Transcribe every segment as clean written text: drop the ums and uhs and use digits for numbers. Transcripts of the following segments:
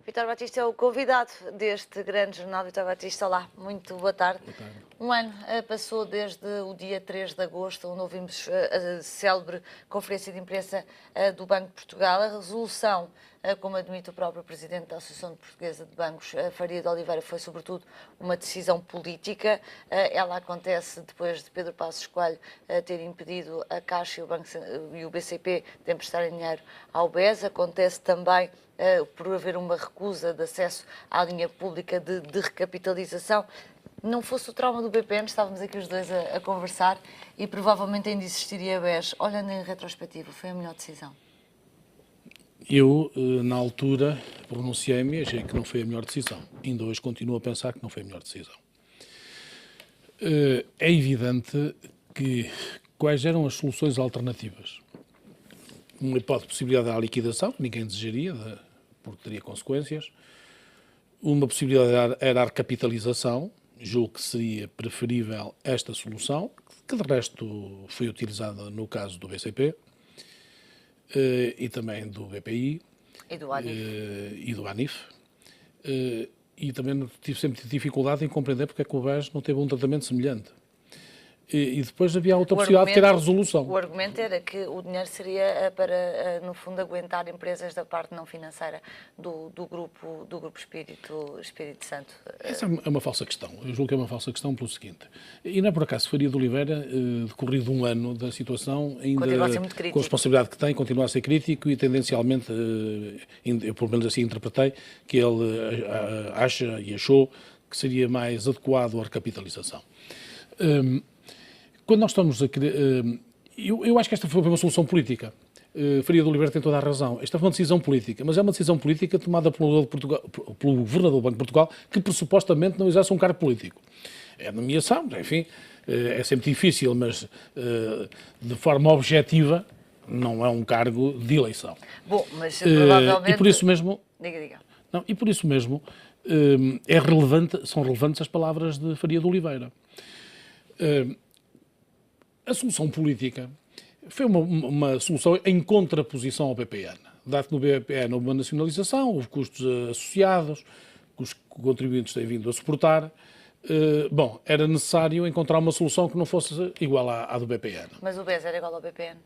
Vítor Batista é o convidado deste grande jornal. Vítor Batista, olá, muito boa tarde. Boa tarde. Um ano passou desde o dia 3 de agosto, onde ouvimos a célebre conferência de imprensa do Banco de Portugal. A resolução, como admite o próprio Presidente da Associação Portuguesa de Bancos, Faria de Oliveira, foi sobretudo uma decisão política. Ela acontece depois de Pedro Passos Coelho ter impedido a Caixa e o BCP de emprestarem dinheiro ao BES. Acontece também por haver uma recusa de acesso à linha pública de recapitalização. Não fosse o trauma do BPN, estávamos aqui os dois a conversar e provavelmente ainda existiria a BES. Olhando em retrospectiva, foi a melhor decisão? Eu, na altura, pronunciei-me e achei que não foi a melhor decisão. Ainda hoje continuo a pensar que não foi a melhor decisão. É evidente que quais eram as soluções alternativas? Uma possibilidade da liquidação, que ninguém desejaria, porque teria consequências. Uma possibilidade era a recapitalização, julgo que seria preferível esta solução, que de resto foi utilizada no caso do BCP e também do BPI E do ANIF. E do ANIF. E também tive sempre dificuldade em compreender porque é que o BES não teve um tratamento semelhante. E depois havia outra possibilidade, que era a resolução. O argumento era que o dinheiro seria para, no fundo, aguentar empresas da parte não financeira do grupo Espírito Santo. Essa é uma falsa questão. Eu julgo que é uma falsa questão pelo seguinte. E não é por acaso Faria de Oliveira, decorrido um ano da situação, ainda com a responsabilidade que tem, continua a ser crítico e tendencialmente, eu pelo menos assim interpretei, que ele acha e achou que seria mais adequado a recapitalização. Quando nós estamos a querer... Eu acho que esta foi uma solução política. Faria de Oliveira tem toda a razão. Esta foi uma decisão política, mas é uma decisão política tomada pelo Governador do Banco de Portugal, que pressupostamente não exerce um cargo político. É nomeação, enfim, é sempre difícil, mas de forma objetiva não é um cargo de eleição. Bom, mas provavelmente... E por isso mesmo... Diga. Não, e por isso mesmo são relevantes as palavras de Faria de Oliveira. A solução política foi uma solução em contraposição ao BPN. Dado que no BPN houve uma nacionalização, houve custos associados, que os contribuintes têm vindo a suportar. Era necessário encontrar uma solução que não fosse igual à do BPN. Mas o BES era igual ao BPN?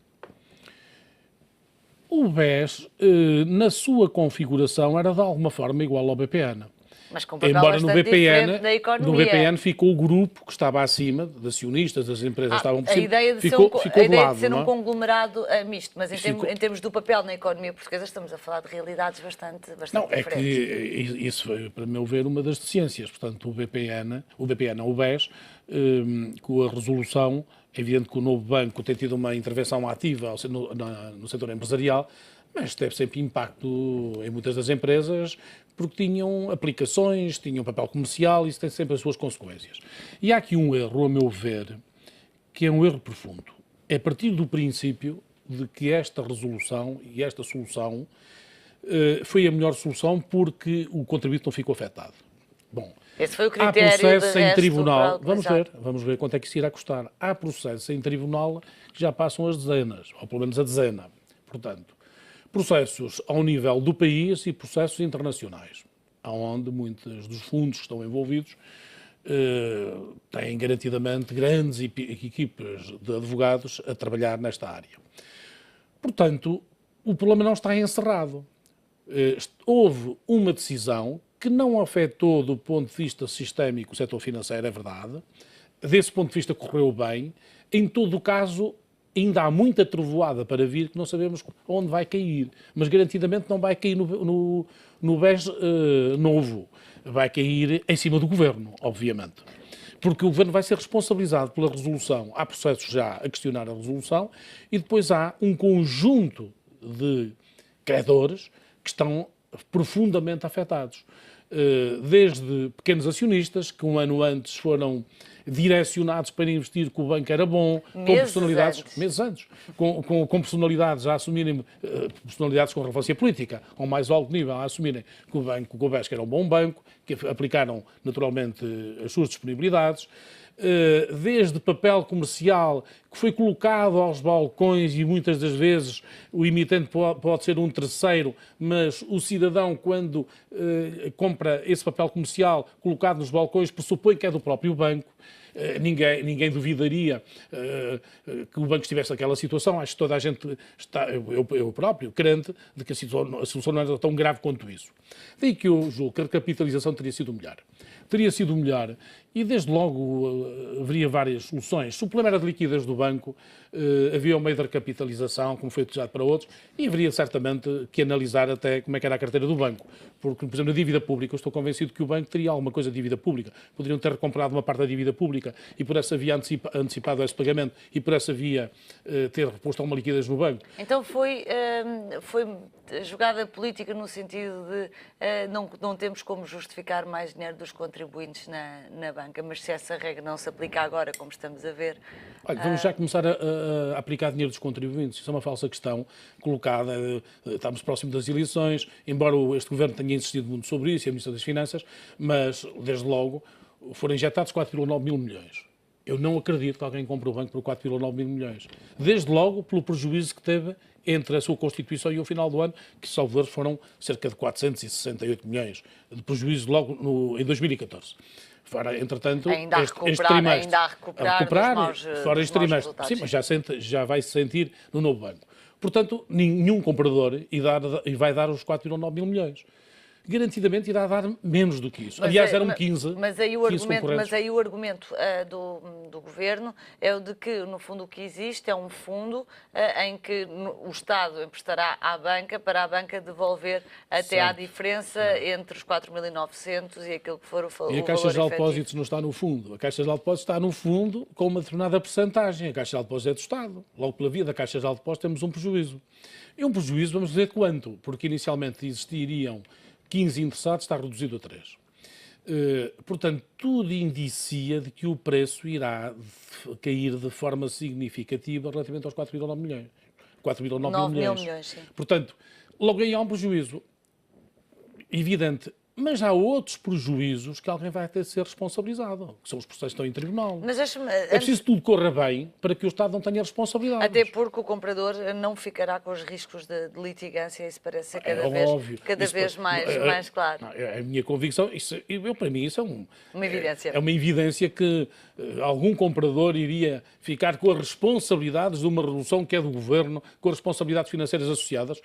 O BES, na sua configuração, era de alguma forma igual ao BPN. Mas com um papel bastante diferente da economia. No BPN ficou o grupo que estava acima, de acionistas, das empresas estavam por cima, a ideia de ser um conglomerado misto, mas em termos do papel na economia portuguesa estamos a falar de realidades bastante diferentes. Não, é que isso foi, para meu ver, uma das deficiências. Portanto, o BES, com a resolução, é evidente que o novo banco tem tido uma intervenção ativa no setor empresarial, mas teve sempre impacto em muitas das empresas, porque tinham aplicações, tinham papel comercial, e isso tem sempre as suas consequências. E há aqui um erro, a meu ver, que é um erro profundo. É a partir do princípio de que esta resolução e esta solução foi a melhor solução porque o contribuinte não ficou afetado. Bom, esse foi o critério. Há processo em tribunal, vamos ver quanto é que isso irá custar. Há processos em tribunal que já passam as dezenas, ou pelo menos a dezena. Portanto, processos ao nível do país e processos internacionais, onde muitos dos fundos que estão envolvidos têm garantidamente grandes equipes de advogados a trabalhar nesta área. Portanto, o problema não está encerrado. Houve uma decisão que não afetou do ponto de vista sistémico o setor financeiro, é verdade. Desse ponto de vista correu bem. Em todo o caso, ainda há muita trovoada para vir que não sabemos onde vai cair, mas garantidamente não vai cair no BES novo, vai cair em cima do Governo, obviamente. Porque o Governo vai ser responsabilizado pela resolução, há processos já a questionar a resolução, e depois há um conjunto de credores que estão profundamente afetados. desde pequenos acionistas, que um ano antes foram direcionados para investir que o banco era bom, com personalidades, meses antes, com personalidades a assumirem, personalidades com relevância política, ao mais alto nível, a assumirem que o BESC era um bom banco, que aplicaram naturalmente as suas disponibilidades, desde papel comercial que foi colocado aos balcões e muitas das vezes o emitente pode ser um terceiro, mas o cidadão, quando compra esse papel comercial colocado nos balcões, pressupõe que é do próprio banco. Ninguém duvidaria que o banco estivesse naquela situação. Acho que toda a gente está, eu próprio, crente de que a situação não era tão grave quanto isso. Daí que eu julgo que a recapitalização teria sido melhor. Teria sido melhor e, desde logo, haveria várias soluções. Se o problema era de liquidez do banco, havia um meio de recapitalização, como foi utilizado para outros, e haveria certamente que analisar até como é que era a carteira do banco. Porque, por exemplo, na dívida pública, eu estou convencido que o banco teria alguma coisa de dívida pública. Poderiam ter comprado uma parte da dívida pública e, por essa via, antecipado esse pagamento e, por essa via, ter reposto alguma liquidez no banco. Então foi jogada política no sentido de não temos como justificar mais dinheiro dos contribuintes na banca, mas se essa regra não se aplica agora, como estamos a ver... Olha, vamos já começar a aplicar dinheiro dos contribuintes. Isso é uma falsa questão colocada. Estamos próximos das eleições, embora este governo tenha insistido muito sobre isso, e a Ministra das Finanças, mas, desde logo, foram injetados 4,9 mil milhões. Eu não acredito que alguém compre o banco por 4,9 mil milhões. Desde logo, pelo prejuízo que teve entre a sua constituição e o final do ano, que, salvo erro, foram cerca de 468 milhões de prejuízo logo em 2014. Fora, entretanto, ainda a recuperar fora este trimestre. Sim, mas já vai se sentir no novo banco. Portanto, nenhum comprador vai dar os 4,9 mil milhões. Garantidamente irá dar menos do que isso. Aliás, eram 15. Mas aí o argumento do Governo é o de que, no fundo, o que existe é um fundo em que o Estado emprestará à banca para a banca devolver até à diferença entre os 4.900 e aquilo que for o valor. E a Caixa de Depósitos não está no fundo. A Caixa de Depósitos está no fundo com uma determinada percentagem. A Caixa de Depósitos é do Estado. Logo pela via da Caixa de Depósitos temos um prejuízo. E um prejuízo, vamos dizer quanto? Porque inicialmente existiriam 15 interessados, está reduzido a 3. Portanto, tudo indicia de que o preço irá cair de forma significativa relativamente aos 4,9 milhões. 4,9 mil milhões. Sim. Portanto, logo aí há um prejuízo evidente. Mas há outros prejuízos que alguém vai ter de ser responsabilizado, que são os processos que estão em tribunal. Mas é preciso que tudo corra bem para que o Estado não tenha responsabilidade. Até porque o comprador não ficará com os riscos de litigância, isso parece ser cada vez mais claro. É a minha convicção, para mim isso é uma evidência. É uma evidência que algum comprador iria ficar com as responsabilidades de uma resolução que é do Governo, com as responsabilidades financeiras associadas.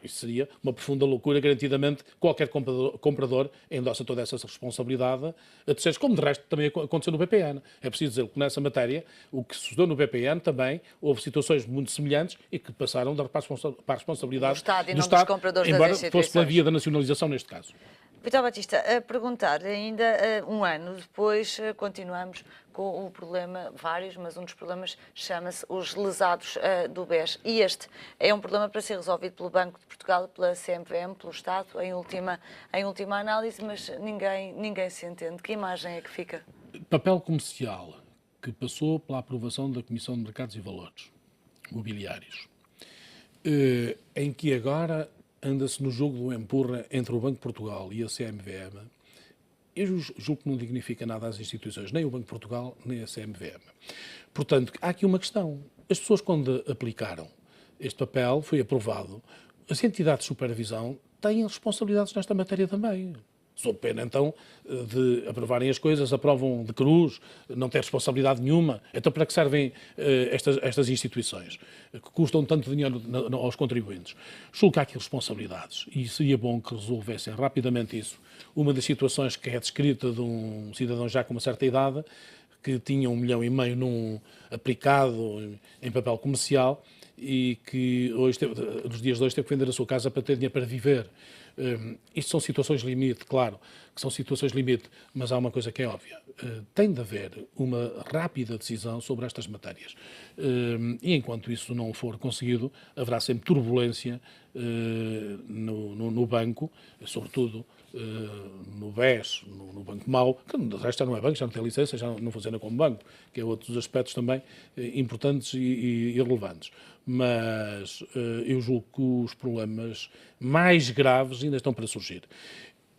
Isso seria uma profunda loucura, garantidamente qualquer comprador endossa toda essa responsabilidade a terceiros, como de resto também aconteceu no BPN. É preciso dizer que nessa matéria, o que sucedeu no BPN também, houve situações muito semelhantes e que passaram para a responsabilidade do Estado e não Estado, dos compradores embora das instituições. fosse pela via da nacionalização neste caso. Vitor Batista, a perguntar ainda, um ano depois, continuamos com o problema, vários, mas um dos problemas chama-se os lesados do BES. E este é um problema para ser resolvido pelo Banco de Portugal, pela CMVM, pelo Estado, em última análise, mas ninguém se entende. Que imagem é que fica? Papel comercial que passou pela aprovação da Comissão de Mercados e Valores Mobiliários, em que agora anda-se no jogo do empurra entre o Banco de Portugal e a CMVM. Eu julgo que não dignifica nada às instituições, nem o Banco de Portugal, nem a CMVM. Portanto, há aqui uma questão. As pessoas, quando aplicaram este papel, foi aprovado, as entidades de supervisão têm responsabilidades nesta matéria também. Sou pena, então, de aprovarem as coisas, aprovam de cruz, não têm responsabilidade nenhuma. Então, para que servem estas instituições, que custam tanto dinheiro aos contribuintes? Julgo que há aqui responsabilidades e seria bom que resolvessem rapidamente isso. Uma das situações que é descrita de um cidadão já com uma certa idade, que tinha 1,5 milhão aplicado em papel comercial e que hoje, nos dias de hoje, teve que vender a sua casa para ter dinheiro para viver. Isto são situações limite, claro, que são situações limite, mas há uma coisa que é óbvia. Tem de haver uma rápida decisão sobre estas matérias. E enquanto isso não for conseguido, haverá sempre turbulência no banco, sobretudo no BES, no Banco Mau, que de resto já não é banco, já não tem licença, já não funciona como banco, que é outro dos aspectos também importantes e relevantes. Mas eu julgo que os problemas mais graves ainda estão para surgir.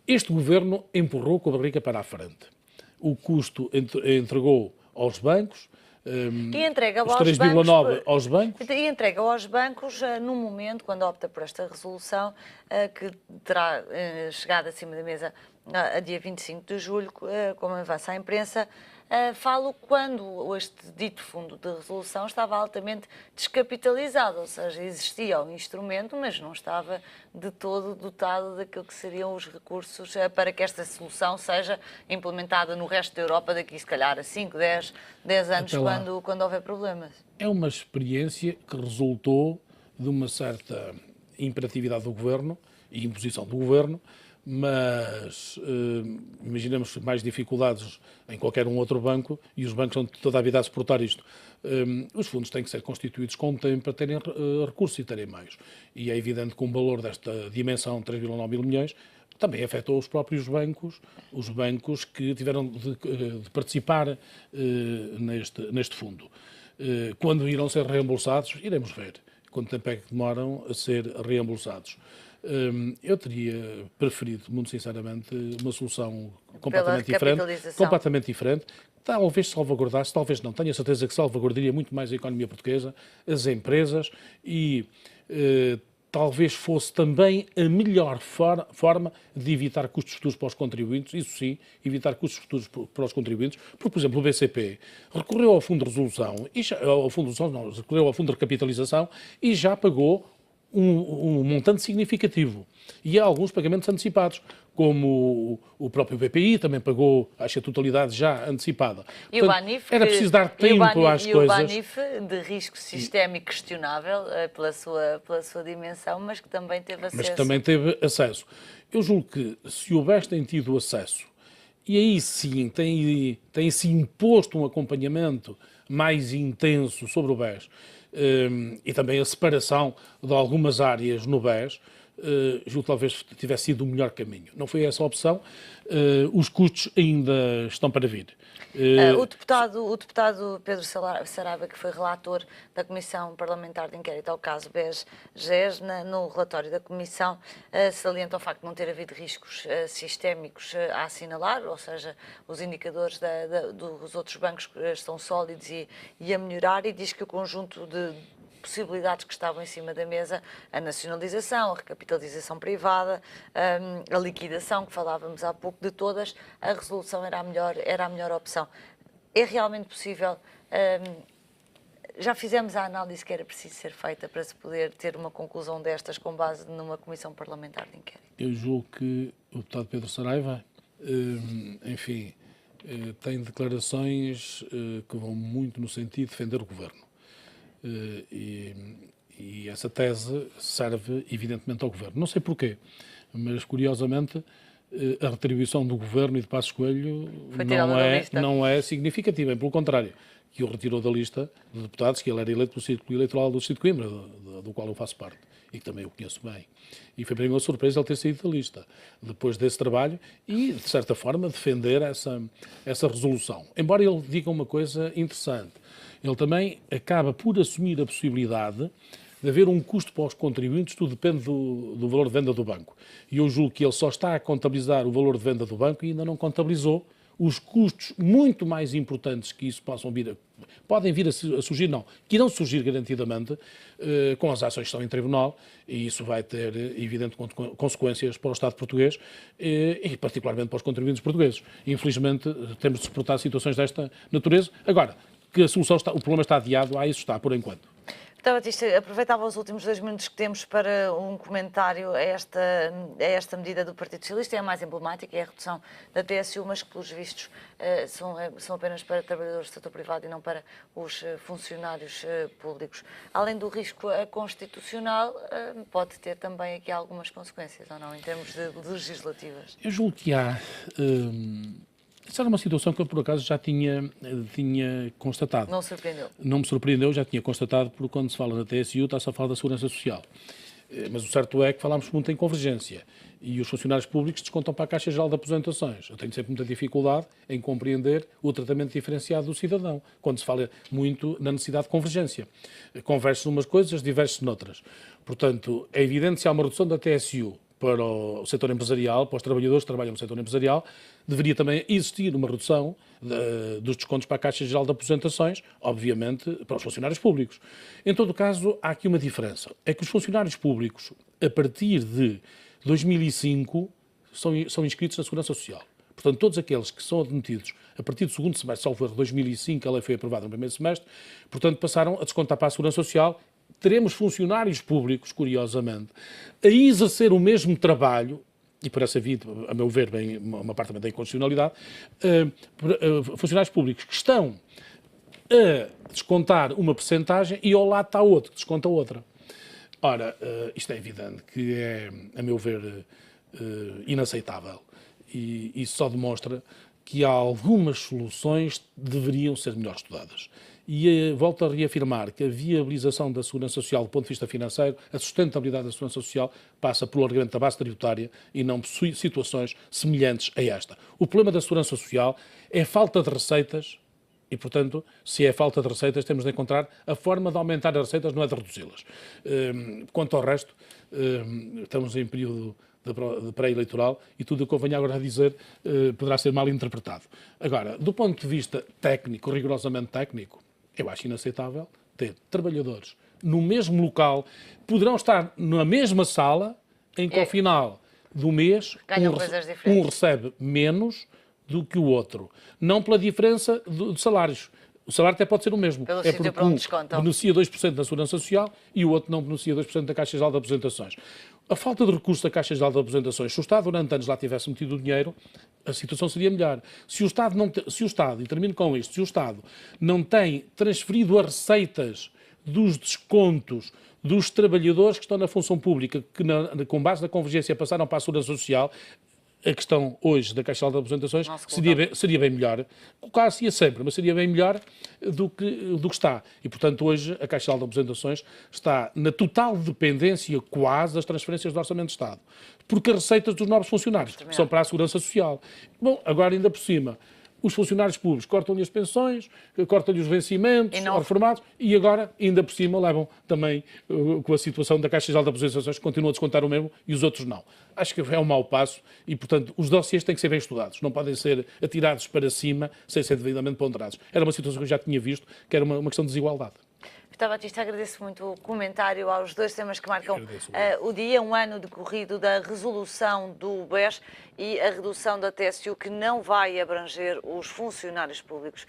Este governo empurrou com a barriga para a frente. O custo entregou aos bancos, e entrega os 3,9 aos bancos. E entrega aos bancos no momento, quando opta por esta resolução, que terá chegado acima da mesa a dia 25 de julho, como avança a imprensa. Falo quando este dito fundo de resolução estava altamente descapitalizado, ou seja, existia um instrumento, mas não estava de todo dotado daquilo que seriam os recursos para que esta solução seja implementada no resto da Europa daqui, se calhar, a 5, 10 anos, quando houver problemas. É uma experiência que resultou de uma certa imperatividade do Governo e imposição do Governo, mas imaginemos mais dificuldades em qualquer outro banco e os bancos são toda a vida a suportar isto. Os fundos têm que ser constituídos com tempo para terem recursos e terem mais. E é evidente que um valor desta dimensão, 3,9 mil milhões, também afetou os próprios bancos, os bancos que tiveram de participar neste fundo. Quando irão ser reembolsados, iremos ver quanto tempo é que demoram a ser reembolsados. Eu teria preferido, muito sinceramente, uma solução completamente diferente, talvez salvaguardasse, talvez não, tenho a certeza que salvaguardaria muito mais a economia portuguesa, as empresas e talvez fosse também a melhor forma de evitar custos futuros para os contribuintes, isso sim, evitar custos futuros para os contribuintes, porque, por exemplo, o BCP recorreu ao Fundo de Resolução, recorreu ao Fundo de Recapitalização e já pagou um montante significativo. E há alguns pagamentos antecipados, como o próprio BPI também pagou, acho que a totalidade já antecipada. E portanto, o BANIF, era preciso dar tempo às coisas. E o BANIF, de risco sistémico questionável pela sua dimensão, mas que também teve acesso. Eu julgo que se o BES tem tido acesso, e aí sim tem-se imposto um acompanhamento mais intenso sobre o BES, e também a separação de algumas áreas no BES, julgo que talvez tivesse sido o melhor caminho. Não foi essa a opção, os custos ainda estão para vir. O deputado Pedro Saraiva, que foi relator da Comissão Parlamentar de Inquérito ao caso BES-GES, no relatório da Comissão, salienta o facto de não ter havido riscos sistémicos a assinalar, ou seja, os indicadores dos outros bancos estão sólidos e a melhorar, e diz que o conjunto de possibilidades que estavam em cima da mesa, a nacionalização, a recapitalização privada, a liquidação, que falávamos há pouco, de todas, a resolução era a melhor opção. É realmente possível? Já fizemos a análise que era preciso ser feita para se poder ter uma conclusão destas com base numa comissão parlamentar de inquérito? Eu julgo que o deputado Pedro Saraiva, tem declarações que vão muito no sentido de defender o governo. E essa tese serve, evidentemente, ao Governo. Não sei porquê, mas, curiosamente, a retribuição do Governo e de Passos Coelho não é significativa. Pelo contrário, que o retirou da lista de deputados, que ele era eleito pelo Círculo Eleitoral do Distrito de Coimbra, do qual eu faço parte, e que também o conheço bem. E foi para mim uma surpresa ele ter saído da lista, depois desse trabalho, e, de certa forma, defender essa resolução. Embora ele diga uma coisa interessante, ele também acaba por assumir a possibilidade de haver um custo para os contribuintes, tudo depende do valor de venda do banco. E eu julgo que ele só está a contabilizar o valor de venda do banco e ainda não contabilizou os custos muito mais importantes que isso podem vir a surgir, que irão surgir garantidamente com as ações que estão em tribunal, e isso vai ter, evidente, consequências para o Estado português e particularmente para os contribuintes portugueses. Infelizmente, temos de suportar situações desta natureza. Agora, que a solução o problema está adiado, isso está, por enquanto. Deputado Batista, aproveitava os últimos 2 minutos que temos para um comentário a esta medida do Partido Socialista, é a mais emblemática, é a redução da TSU, mas que, pelos vistos, são apenas para trabalhadores do setor privado e não para os funcionários públicos. Além do risco constitucional, pode ter também aqui algumas consequências, ou não, em termos de legislativas? Eu julgo que há. Essa era uma situação que eu, por acaso, já tinha constatado. Não surpreendeu? Não me surpreendeu, já tinha constatado, porque quando se fala na TSU está-se a falar da Segurança Social. Mas o certo é que falámos muito em convergência e os funcionários públicos descontam para a Caixa Geral de Aposentações. Eu tenho sempre muita dificuldade em compreender o tratamento diferenciado do cidadão, quando se fala muito na necessidade de convergência. Converge-se umas coisas, diverge-se noutras. Portanto, é evidente que se há uma redução da TSU para o setor empresarial, para os trabalhadores que trabalham no setor empresarial, deveria também existir uma redução dos descontos para a Caixa Geral de Aposentações, obviamente para os funcionários públicos. Em todo caso, há aqui uma diferença. É que os funcionários públicos, a partir de 2005, são inscritos na Segurança Social. Portanto, todos aqueles que são admitidos a partir do segundo semestre, salvo erro, de 2005, a lei foi aprovada no primeiro semestre, portanto, passaram a descontar para a Segurança Social. Teremos funcionários públicos, curiosamente, a exercer o mesmo trabalho, e por essa via, a meu ver, vem uma parte também da inconstitucionalidade, funcionários públicos que estão a descontar uma percentagem e ao lado está outro, que desconta outra. Ora, isto é evidente que é, a meu ver, inaceitável. E isso só demonstra que há algumas soluções que deveriam ser melhor estudadas. E volto a reafirmar que a viabilização da Segurança Social do ponto de vista financeiro, a sustentabilidade da Segurança Social passa pelo alargamento da base tributária e não por situações semelhantes a esta. O problema da Segurança Social é falta de receitas e, portanto, se é falta de receitas, temos de encontrar a forma de aumentar as receitas, não é de reduzi-las. Quanto ao resto, estamos em período de pré-eleitoral e tudo o que eu venho agora a dizer poderá ser mal interpretado. Agora, do ponto de vista técnico, rigorosamente técnico, eu acho inaceitável ter trabalhadores no mesmo local, poderão estar na mesma sala, em que ao final do mês um recebe menos do que o outro. Não pela diferença de salários. O salário até pode ser o mesmo. Pelo sítio para onde descontam. Beneficia 2% da Segurança Social e o outro não beneficia 2% da Caixa Geral de Aposentações. A falta de recursos da Caixa Geral de Aposentações, se o Estado durante anos lá tivesse metido o dinheiro, a situação seria melhor. Se o Estado, e termino com isto, se o Estado não tem transferido as receitas dos descontos dos trabalhadores que estão na função pública, que com base na convergência passaram para a Segurança Social, a questão hoje da Caixa Geral de Aposentações seria bem melhor, colocar-se-ia sempre, mas seria bem melhor do que está. E, portanto, hoje a Caixa Geral de Aposentações está na total dependência quase das transferências do Orçamento de Estado. Porque as receitas dos novos funcionários são para a Segurança Social. Bom, agora ainda por cima, os funcionários públicos cortam-lhe as pensões, cortam-lhe os vencimentos reformados e agora, ainda por cima, levam também com a situação da Caixa Geral de Aposentações, que continua a descontar o mesmo e os outros não. Acho que é um mau passo e, portanto, os dossiês têm que ser bem estudados, não podem ser atirados para cima sem ser devidamente ponderados. Era uma situação que eu já tinha visto, que era uma questão de desigualdade. Deputado Batista, agradeço muito o comentário aos dois temas que marcam o dia, um ano decorrido da resolução do BES e a redução da TSU, que não vai abranger os funcionários públicos.